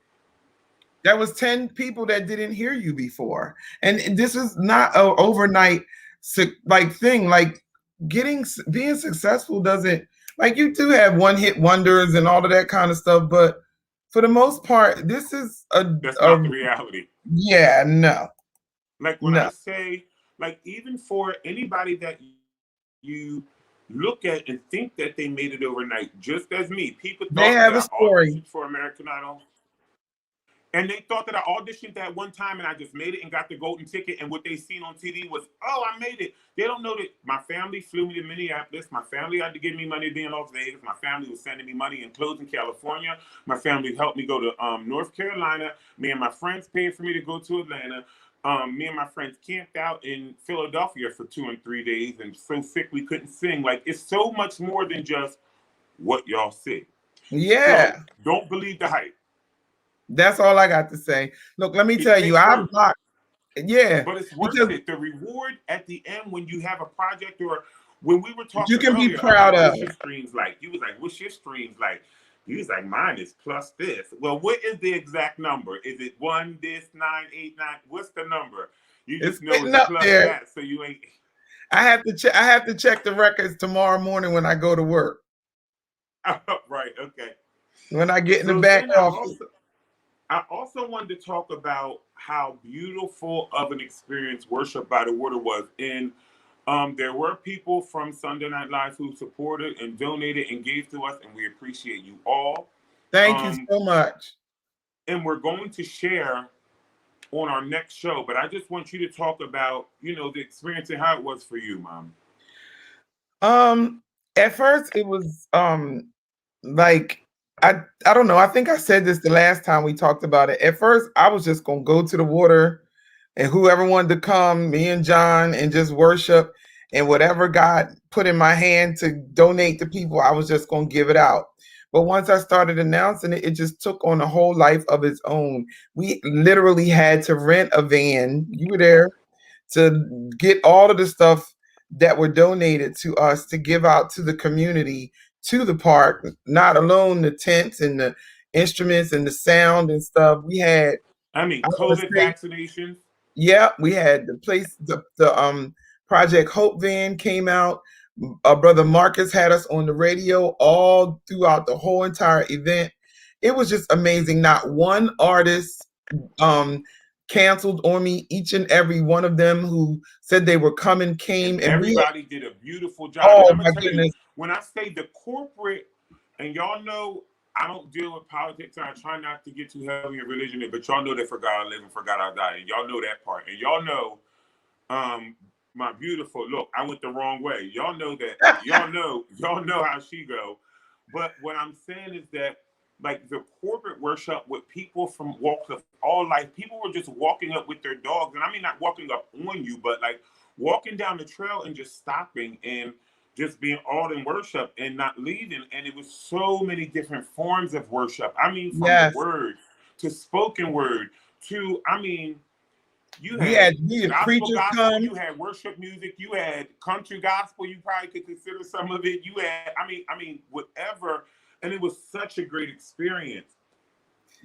That was 10 people that didn't hear you before. And this is not an overnight thing. Like, being successful doesn't, like, you do have one-hit wonders and all of that kind of stuff, but for the most part, this is that's not the reality. Yeah, no. Like, when I say, like, even for anybody that you look at and think that they made it overnight, just as me, people thought they have a story for American Idol. And they thought that I auditioned that one time and I just made it and got the golden ticket. And what they seen on TV was, oh, I made it. They don't know that my family flew me to Minneapolis. My family had to give me money to be in Las Vegas. My family was sending me money and clothes in California. My family helped me go to North Carolina. Me and my friends paid for me to go to Atlanta. Me and my friends camped out in Philadelphia for 2 and 3 days and so sick we couldn't sing. Like, it's so much more than just what y'all see. Yeah. So, don't believe the hype. That's all I got to say. Look, let me tell you, I'm blocked. Yeah. But it's worth it. The reward at the end when you have a project, or when we were talking you can earlier, be proud of what's your streams like? You was like, what's your streams like? He's like, mine is plus this. Well, what is the exact number? Is it 1, this, 989? What's the number? You It's just know sitting it's up plus there. that, so you ain't. I have to check. I have to check the records tomorrow morning when I go to work. Right. Okay. When I get in the So back then office. I also wanted to talk about how beautiful of an experience Worship by the Water was. And there were people from Sunday Night Live who supported and donated and gave to us, and we appreciate you all. Thank you so much. And we're going to share on our next show, but I just want you to talk about, the experience and how it was for you, Mom. At first it was like I don't know. I think I said this the last time we talked about it. At first, I was just gonna go to the water, and whoever wanted to come, me and John, and just worship, and whatever God put in my hand to donate to people, I was just gonna give it out. But once I started announcing it, it just took on a whole life of its own. We literally had to rent a van. You were there to get all of the stuff that were donated to us to give out to the community, to the park, not alone the tents and the instruments and the sound and stuff. We had, COVID vaccinations. Yeah, we had the place, the Project Hope van came out. Our brother Marcus had us on the radio all throughout the whole entire event. It was just amazing. Not one artist canceled on me. Each and every one of them who said they were coming came, and everybody did a beautiful job. Oh, and my goodness. When I say the corporate, and y'all know I don't deal with politics, and I try not to get too heavy in religion, but y'all know that for God I live and for God I die, and y'all know that part. And y'all know my beautiful, look, I went the wrong way. Y'all know that. y'all know how she go. But what I'm saying is that, like, the corporate worship with people from walks of all life, people were just walking up with their dogs. And I mean, not walking up on you, but like walking down the trail and just stopping and just being all in worship and not leaving. And it was so many different forms of worship. I mean, from the word to spoken word to, you had gospel, come. You had worship music, you had country gospel, you probably could consider some of it. You had, whatever. And it was such a great experience.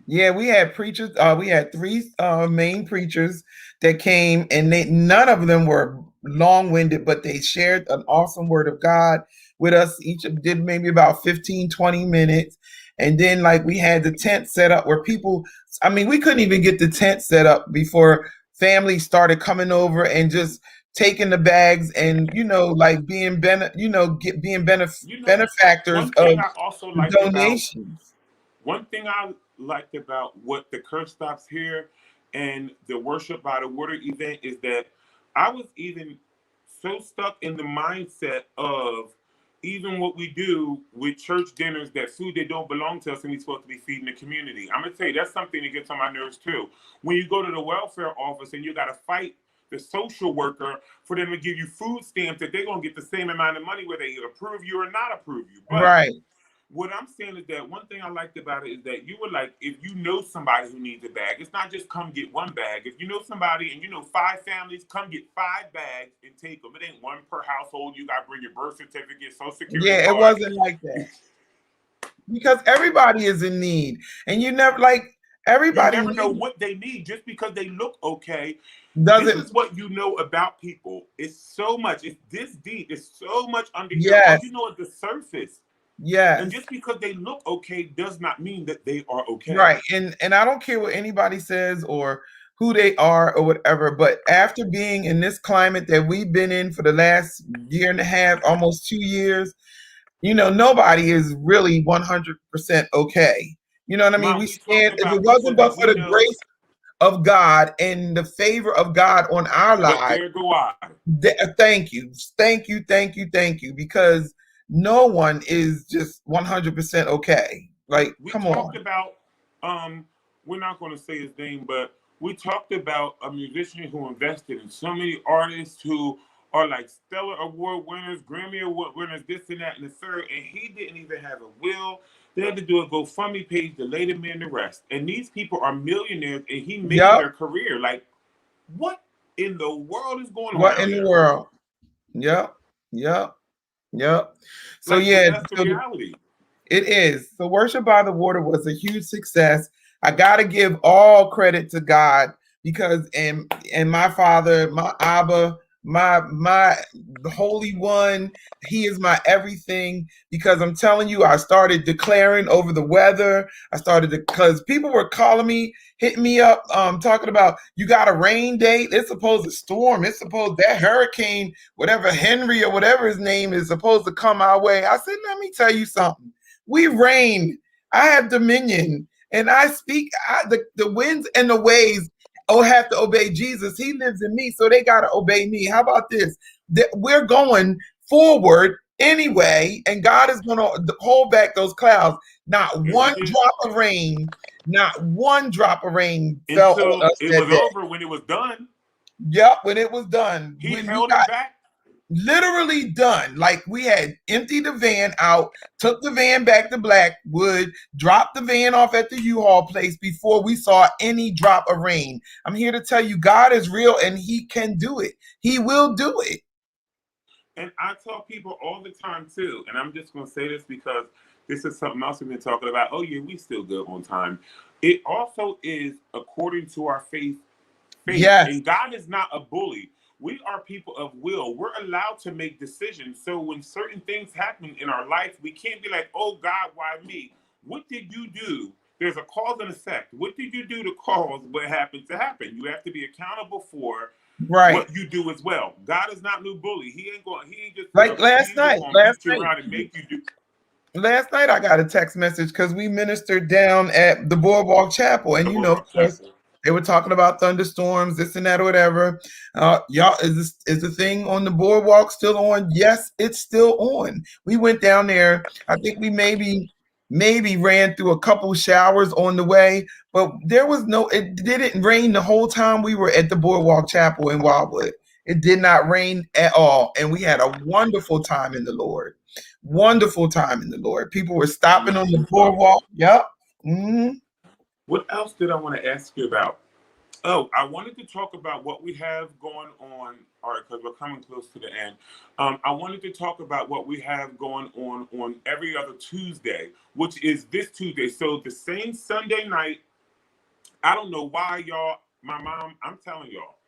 Yeah, we had preachers. We had 3 main preachers that came, and none of them were long-winded, but they shared an awesome word of God with us. Each did maybe about 15, 20 minutes. And then, like, we had the tent set up where people, we couldn't even get the tent set up before families started coming over and just taking the bags and, like being benefactors of donations. One thing I liked about what the Curse Stops Here and the Worship by the Water event is that I was even so stuck in the mindset of even what we do with church dinners, that food that don't belong to us and we're supposed to be feeding the community. I'm going to tell you, that's something that gets on my nerves too. When you go to the welfare office and you got to fight the social worker for them to give you food stamps that they're going to get the same amount of money whether they approve you or not approve you. But right. What I'm saying is that one thing I liked about it is that you were like, if you know somebody who needs a bag, it's not just come get one bag. If you know somebody and you know 5 families, come get 5 bags and take them. It ain't one per household. You got to bring your birth certificate, social security card. It wasn't like that. Because everybody is in need. And you never, everybody. You never know what they need just because they look okay. This is what you know about people. It's so much. It's this deep. It's so much under here. All you know is the surface. Yeah. And just because they look okay does not mean that they are okay. Right. And I don't care what anybody says or who they are or whatever, but after being in this climate that we've been in for the last year and a half, almost 2 years, nobody is really 100% okay. You know what I mean? We stand, if it wasn't but for the grace of God and the favor of God on our lives. There go I. Thank you. Because no one is just 100% okay. Like, come on. We talked about, we're not going to say his name, but we talked about a musician who invested in so many artists who are like Stellar Award winners, Grammy Award winners, this and that and the third, and he didn't even have a will. They had to do a GoFundMe page to lay the man to rest. And these people are millionaires, and he made their career. Like, what in the world is going on? What in the world? Yep. So, that's the reality. It is. So Worship by the Water was a huge success. I gotta give all credit to God because and my father, my Abba, my the Holy One, He is my everything. Because I'm telling you, I started declaring over the weather. I started because people were calling me, hitting me up, talking about you got a rain date. It's supposed to storm. It's supposed that hurricane, whatever Henry or whatever his name is, supposed to come our way. I said, let me tell you something. We reign. I have dominion, and I speak. The winds and the waves have to obey Jesus. He lives in me, so they got to obey me. How about this? We're going forward anyway, and God is going to hold back those clouds. Not one drop of rain, not one drop of rain fell on us it was day. over when it was done. Yep, when it was done. He when held it back. Literally done. Like we had emptied the van out, took the van back to Blackwood, dropped the van off at the U-Haul place before we saw any drop of rain. I'm here to tell you, God is real and He can do it. He will do it. And I tell people all the time too, and I'm just going to say this because this is something else we've been talking about. Oh yeah, we still good on time. It also is according to our faith. Yes. And God is not a bully. We are people of will. We're allowed to make decisions. So when certain things happen in our life, we can't be like, oh God, why me? What did you do? There's a cause and effect. What did you do to cause what happened to happen? You have to be accountable for what you do as well. God is not no bully. He ain't just like last night. Around and make you do. Last night I got a text message because we ministered down at the Boardwalk Chapel, and of course, they were talking about thunderstorms, this and that, or whatever. Y'all, is the thing on the boardwalk still on? Yes, it's still on. We went down there. I think we maybe ran through a couple showers on the way, but there was it didn't rain the whole time we were at the Boardwalk Chapel in Wildwood. It did not rain at all, and we had a wonderful time in the Lord. Wonderful time in the Lord. People were stopping on the boardwalk. Yep. Mm-hmm. What else did I want to ask you about? Oh, I wanted to talk about what we have going on. All right, because we're coming close to the end. I wanted to talk about what we have going on every other Tuesday, which is this Tuesday. So the same Sunday night. I don't know why y'all. My mom. I'm telling y'all.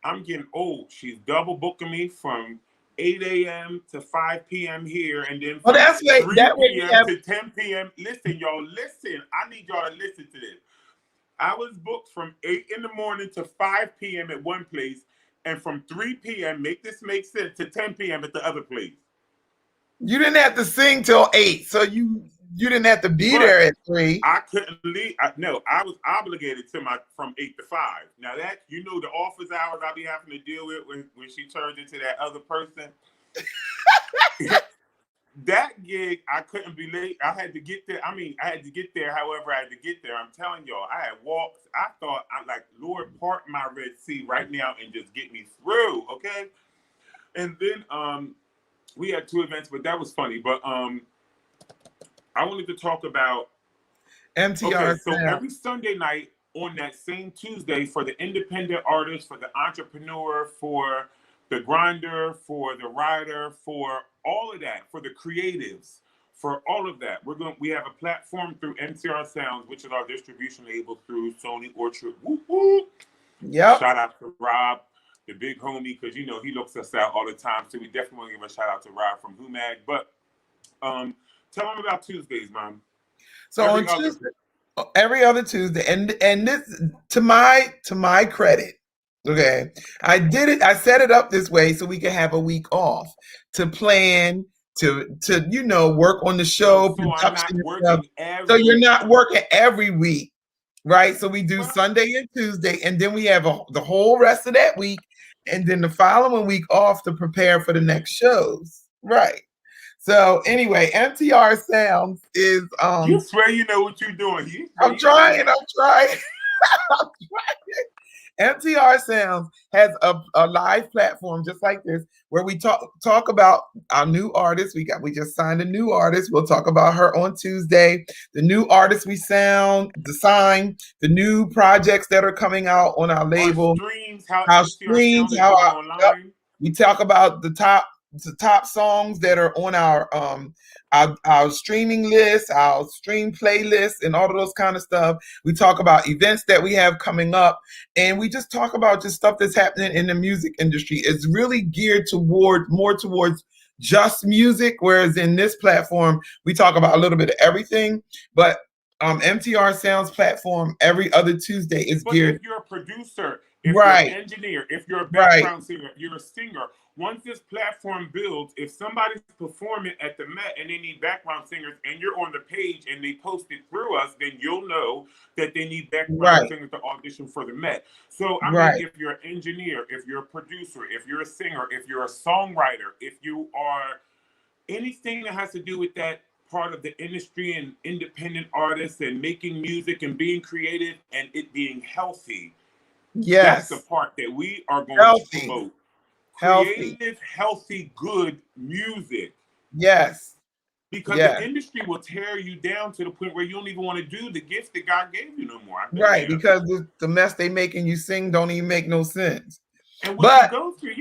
I'm getting old. She's double booking me from 8 a.m. to 5 p.m. here, and then from 3 p.m. to 10 p.m. Listen, y'all, listen. I need y'all to listen to this. I was booked from 8 in the morning to 5 p.m. at one place, and from 3 p.m., make this make sense, to 10 p.m. at the other place. You didn't have to sing till 8, so you didn't have to be there at 3. I couldn't leave. No, I was obligated to from 8 to 5. Now that, the office hours I be having to deal with when she turns into that other person. That gig, I couldn't be late. I had to get there. I had to get there however I had to get there. I'm telling y'all, I had walked. I thought, I'm like, Lord, part my Red Sea right now and just get me through, okay? And then we had 2 events, but that was funny. But I wanted to talk about MTR. Okay, so every Sunday night on that same Tuesday, for the independent artist, for the entrepreneur, for the grinder, for the writer, for all of that, for the creatives, for all of that, we have a platform through MTR Sounds, which is our distribution label through Sony Orchard. Woo-hoo. Yep. Shout out to Rob, the big homie, because he looks us out all the time. So we definitely want to give a shout out to Rob from Humag. But tell them about Tuesdays, Mom. So on Tuesday, every other Tuesday, and this to my credit, okay, I did it. I set it up this way so we could have a week off to plan, to work on the show, production. So you're not working every week, right? So we do Sunday and Tuesday, and then we have the whole rest of that week, and then the following week off to prepare for the next shows, right? So anyway, MTR Sounds is You swear you know what you're doing. I'm trying. MTR Sounds has a live platform just like this where we talk about our new artist. We just signed a new artist. We'll talk about her on Tuesday. The new artist we sign, the new projects that are coming out on our label. Our streams, how online. We talk about the top the top songs that are on our streaming list, our stream playlist, and all of those kind of stuff. We talk about events that we have coming up, and we just talk about just stuff that's happening in the music industry. It's really geared towards just music, whereas in this platform we talk about a little bit of everything. But MTR Sounds platform every other Tuesday is geared. If you're a producer, if Right. you're an engineer, if you're a Right. background singer, if you're a singer, once this platform builds, if somebody's performing at the Met and they need background singers and you're on the page and they post it through us, then you'll know that they need background Right. singers to audition for the Met. So, I Right. mean, if you're an engineer, if you're a producer, if you're a singer, if you're a songwriter, if you are anything that has to do with that part of the industry and independent artists and making music and being creative and it being healthy, Yes. that's the part that we are going Healthy. to promote. Healthy. Creative, healthy, good music. Yes. Because Yeah. the industry will tear you down to the point where you don't even want to do the gift that God gave you no more. I've been Right, there. because the mess they making you sing don't even make no sense. And what you go through,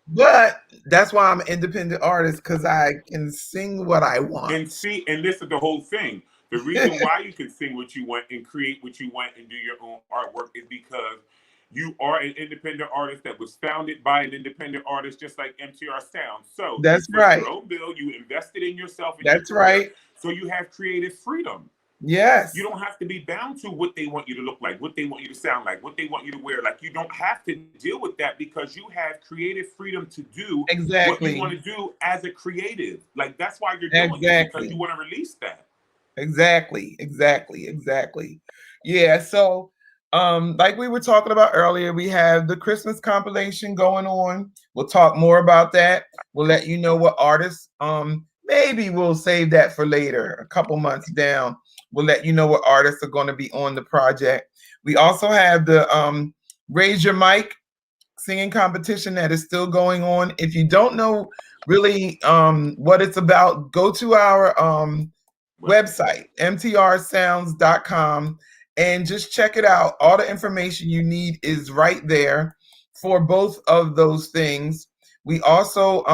But that's why I'm an independent artist, because I can sing what I want. And see, and this is the whole thing. The reason why you can sing what you want and create what you want and do your own artwork is because you are an independent artist that was founded by an independent artist, just like MTR Sound. So that's you right. Your own bill, you invested in yourself. And that's right. So you have creative freedom. Yes. You don't have to be bound to what they want you to look like, what they want you to sound like, what they want you to wear. Like, you don't have to deal with that because you have creative freedom to do what you want to do as a creative. Like, that's why you're doing it, because you want to release that. Exactly. Yeah. So, like we were talking about earlier, we have the Christmas compilation going on. We'll talk more about that. We'll let you know what artists. Maybe we'll save that for later, a couple months down. We'll let you know what artists are going to be on the project. We also have the Raise Your Mic singing competition that is still going on. If you don't know really what it's about, go to our website, mtrsounds.com, and just check it out. All the information you need is right there for both of those things. We also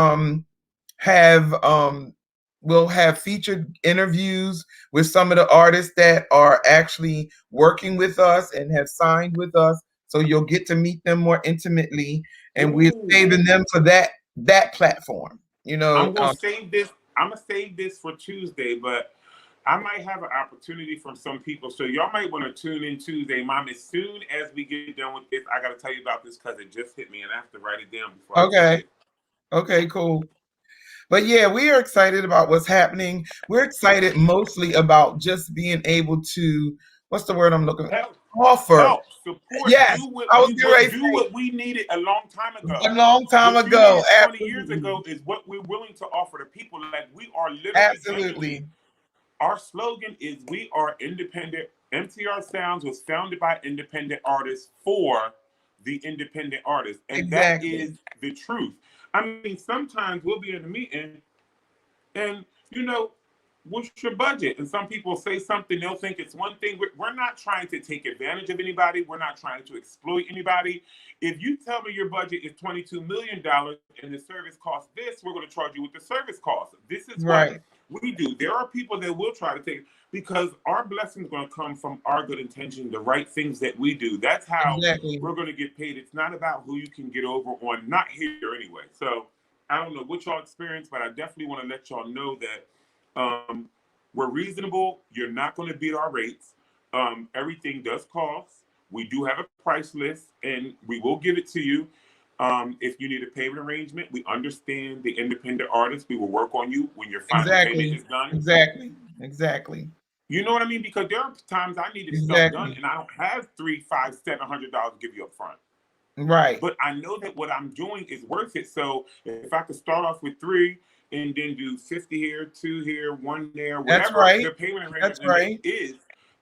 we'll have featured interviews with some of the artists that are actually working with us and have signed with us. So you'll get to meet them more intimately, and we're saving them for that platform. You know, I'm gonna save this. I'm gonna save this for Tuesday, but I might have an opportunity from some people. So y'all might want to tune in Tuesday. Mom, as soon as we get done with this, I got to tell you about this because it just hit me and I have to write it down before I forget. Okay, cool. But yeah, we are excited about what's happening. We're excited mostly about just being able to, what's the word I'm looking for? Offer. Help, support. Yes, do what, I was do what we needed a long time ago. A long time ago. 20 years ago is what we're willing to offer to people. Like, we are literally. Absolutely. Our slogan is we are independent. MTR Sounds was founded by independent artists for the independent artists. And that is the truth. I mean, sometimes we'll be in a meeting and, you know, what's your budget? And some people say something, they'll think it's one thing. We're not trying to take advantage of anybody. We're not trying to exploit anybody. If you tell me your budget is $22 million and the service costs this, we're going to charge you with the service cost. This is what we do. There are people that will try to take, because our blessing is going to come from our good intention, the right things that we do. That's how we're going to get paid. It's not about who you can get over on, not here anyway. So I don't know what y'all experience, but I definitely want to let y'all know that we're reasonable. You're not going to beat our rates. Everything does cost. We do have a price list, and we will give it to you. If you need a payment arrangement, we understand the independent artist. We will work on you when your final payment is done. Exactly. You know what I mean? Because there are times I need stuff done, and I don't have $300, $500, $700 to give you up front. Right. But I know that what I'm doing is worth it. So if I could start off with 3 and then do 50 here, 2 here, 1 there, whatever the payment arrangement is,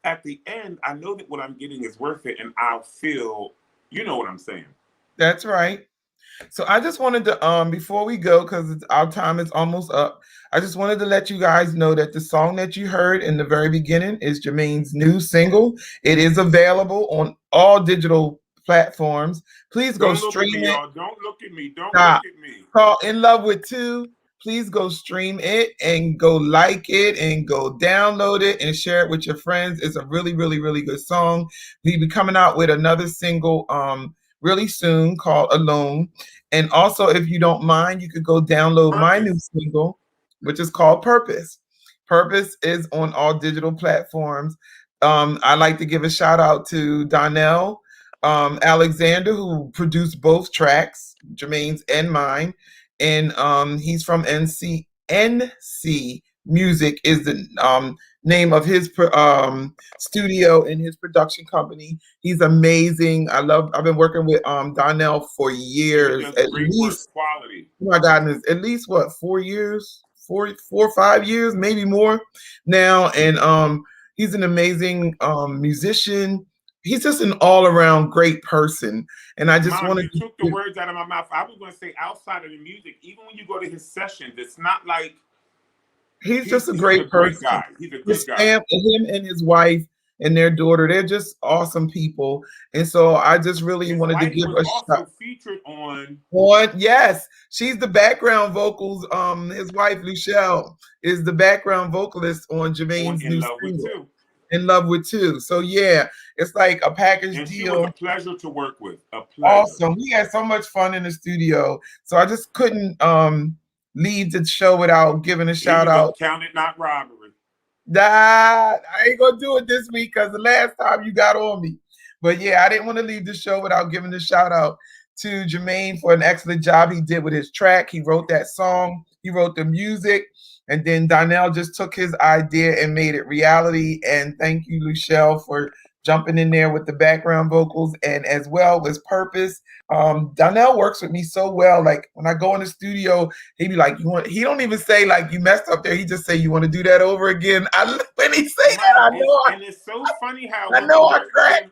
at the end, I know that what I'm getting is worth it, and I'll feel, you know what I'm saying. That's right. So I just wanted to, before we go, because our time is almost up, I just wanted to let you guys know that the song that you heard in the very beginning is Jermaine's new single. It is available on all digital platforms. Please go Don't look at stream me, it. y'all. Don't look at me. Don't Stop. look at me. Call In Love with Two. Please go stream it and go like it and go download it and share it with your friends. It's a really, really, really good song. We'll be coming out with another single really soon called Alone. And also, if you don't mind, you could go download my new single, which is called Purpose. Purpose is on all digital platforms. I'd like to give a shout out to Donnell Alexander, who produced both tracks, Jermaine's and mine. And he's from NC Music is the name of his studio and his production company. He's amazing. I've been working with Donnell for years, at least quality. Oh my goodness, at least what 4 years, 4 or 5 years, maybe more now. And he's an amazing musician. He's just an all-around great person. And I just wanted to took the words out of my mouth. I was going to say, outside of the music, even when you go to his sessions, it's not like he's just a great person. Great guy. He's a good guy. Him and his wife and their daughter, they're just awesome people. And so I just really wanted to give a shout. Featured on Yes, she's the background vocals. His wife Luchelle is the background vocalist on Jermaine's new single. In Love with Two. So yeah, it's like a package deal. She was a pleasure to work with. A pleasure. Awesome. We had so much fun in the studio. So I just couldn't leave the show without giving a shout out. Count it not robbery. I ain't gonna do it this week because the last time you got on me. But yeah, I didn't want to leave the show without giving a shout out to Jermaine for an excellent job he did with his track. He wrote that song, he wrote the music. And then Donnell just took his idea and made it reality. And thank you, Luchelle, for jumping in there with the background vocals and as well as Purpose. Donnell works with me so well. Like when I go in the studio, he'd be like, he don't even say like you messed up there. He just say, you want to do that over again? When he say that, I know. And it's so funny how I know I crack.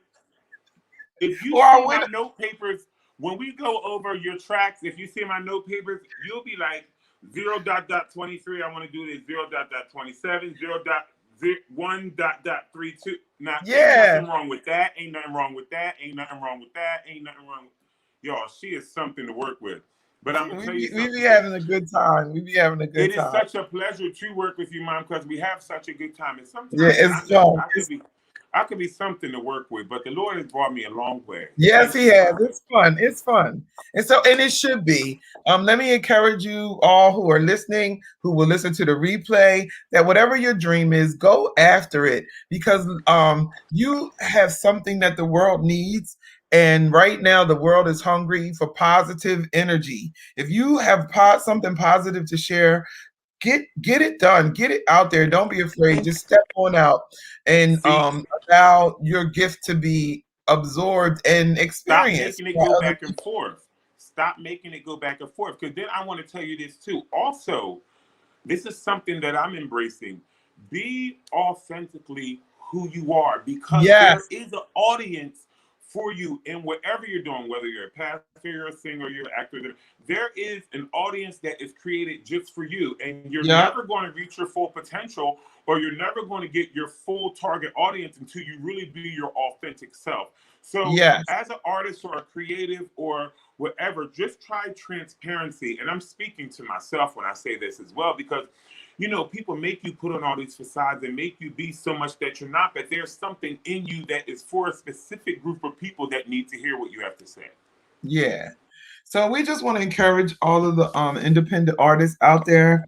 If you see my note papers, when we go over your tracks, if you see my note papers, you'll be like, 0.23. I want to do this 0.27, 0.1.32. Now, ain't nothing wrong with that. Ain't nothing wrong with that. Ain't nothing wrong with that. Ain't nothing wrong with y'all. She is something to work with. But I'm gonna tell you something. We be having a good time. It is such a pleasure to work with you, Mom, because we have such a good time. And sometimes it's fun. I could be something to work with, but the Lord has brought me a long way. Yes, He has. It's fun. It's fun. And it should be. Let me encourage you all who are listening, who will listen to the replay, that whatever your dream is, go after it, because you have something that the world needs. And right now, the world is hungry for positive energy. If you have something positive to share, get it done. Get it out there. Don't be afraid. Just step on out and allow your gift to be absorbed and experienced. Stop making it go back and forth. Stop making it go back and forth. Because then I want to tell you this too. Also, this is something that I'm embracing. Be authentically who you are, because there is an audience for you in whatever you're doing, whether you're a pastor, you're a singer, you're an actor. There is an audience that is created just for you, and you're never going to reach your full potential, or you're never going to get your full target audience until you really be your authentic self. So as an artist or a creative or whatever, just try transparency. And I'm speaking to myself when I say this as well, because you know, people make you put on all these facades and make you be so much that you're not, but there's something in you that is for a specific group of people that need to hear what you have to say. Yeah. So we just want to encourage all of the independent artists out there.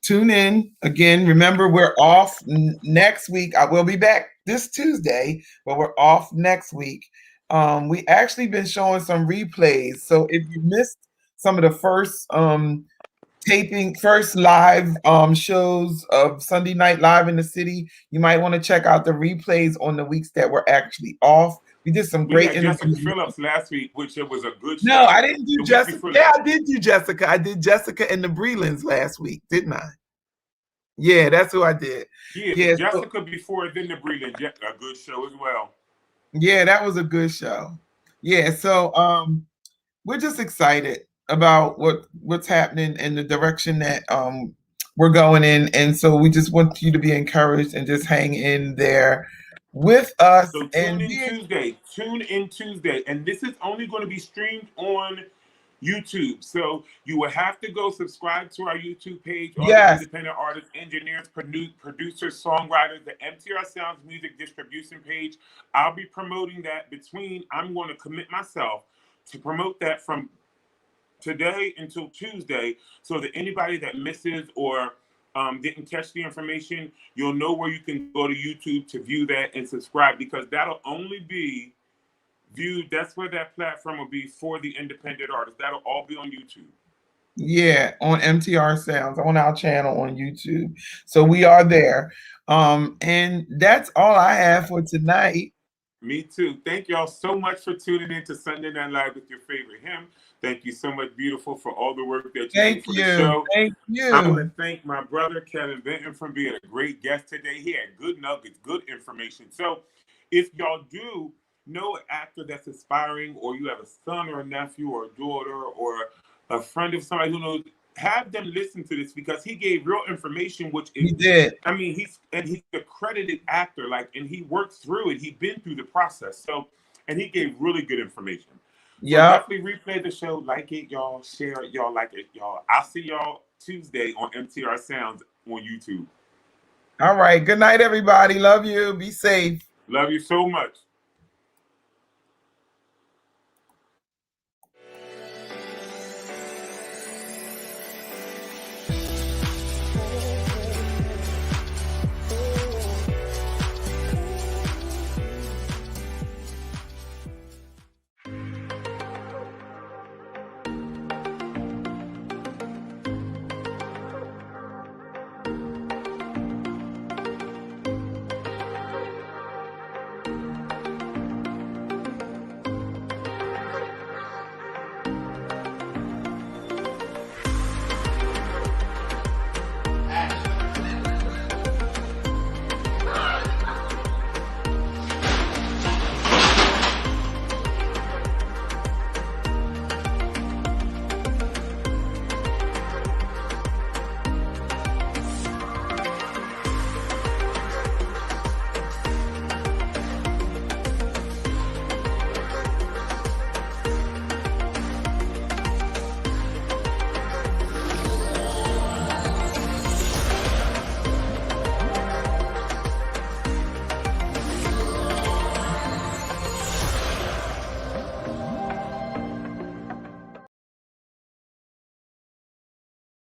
Tune in. Again, remember, we're off next week. I will be back this Tuesday, but we're off next week. We actually been showing some replays. So if you missed some of the first first live shows of Sunday Night Live in the City, you might want to check out the replays on the weeks that we're actually off. We did some great interviews. Jessica Phillips last week, which it was a good show. No, I didn't do Jessica. Yeah, I did do Jessica. I did Jessica and the Brelands last week, didn't I? Yeah, that's who I did. Yeah, Jessica before, then the Brelands. A good show as well. Yeah, that was a good show. Yeah, so we're just excited about what's happening and the direction that we're going in, and so we just want you to be encouraged and just hang in there with us. So And tune in Tuesday. And this is only going to be streamed on YouTube. So you will have to go subscribe to our YouTube page. All the yes, independent artists, engineers, producers, songwriters, the MTR Sounds music distribution page. I'll be promoting that I'm going to commit myself to promote that from today until Tuesday, so that anybody that misses or didn't catch the information, you'll know where you can go to YouTube to view that and subscribe, because that'll only be viewed. That's where that platform will be for the independent artists. That'll all be on YouTube. yeah, on MTR Sounds on our channel on YouTube. So we are there. And that's all I have for tonight. Me too. Thank y'all so much for tuning in to Sunday Night Live with your favorite him. Thank you so much, beautiful, for all the work that you do for the show. Thank I want to you. thank my brother Kevin Benton for being a great guest today. He had good nuggets, good information. So if y'all do know an actor that's aspiring, or you have a son or a nephew or a daughter or a friend of somebody who knows, have them listen to this, because he gave real information, which is, He did. I mean, he's an accredited actor, and he worked through it. He's been through the process. So, and he gave really good information. So definitely replay the show, like it, y'all, share it, y'all, like it, y'all. I'll see y'all Tuesday on MTR Sounds on YouTube. All right. Good night, everybody. Love you. Be safe. Love you so much.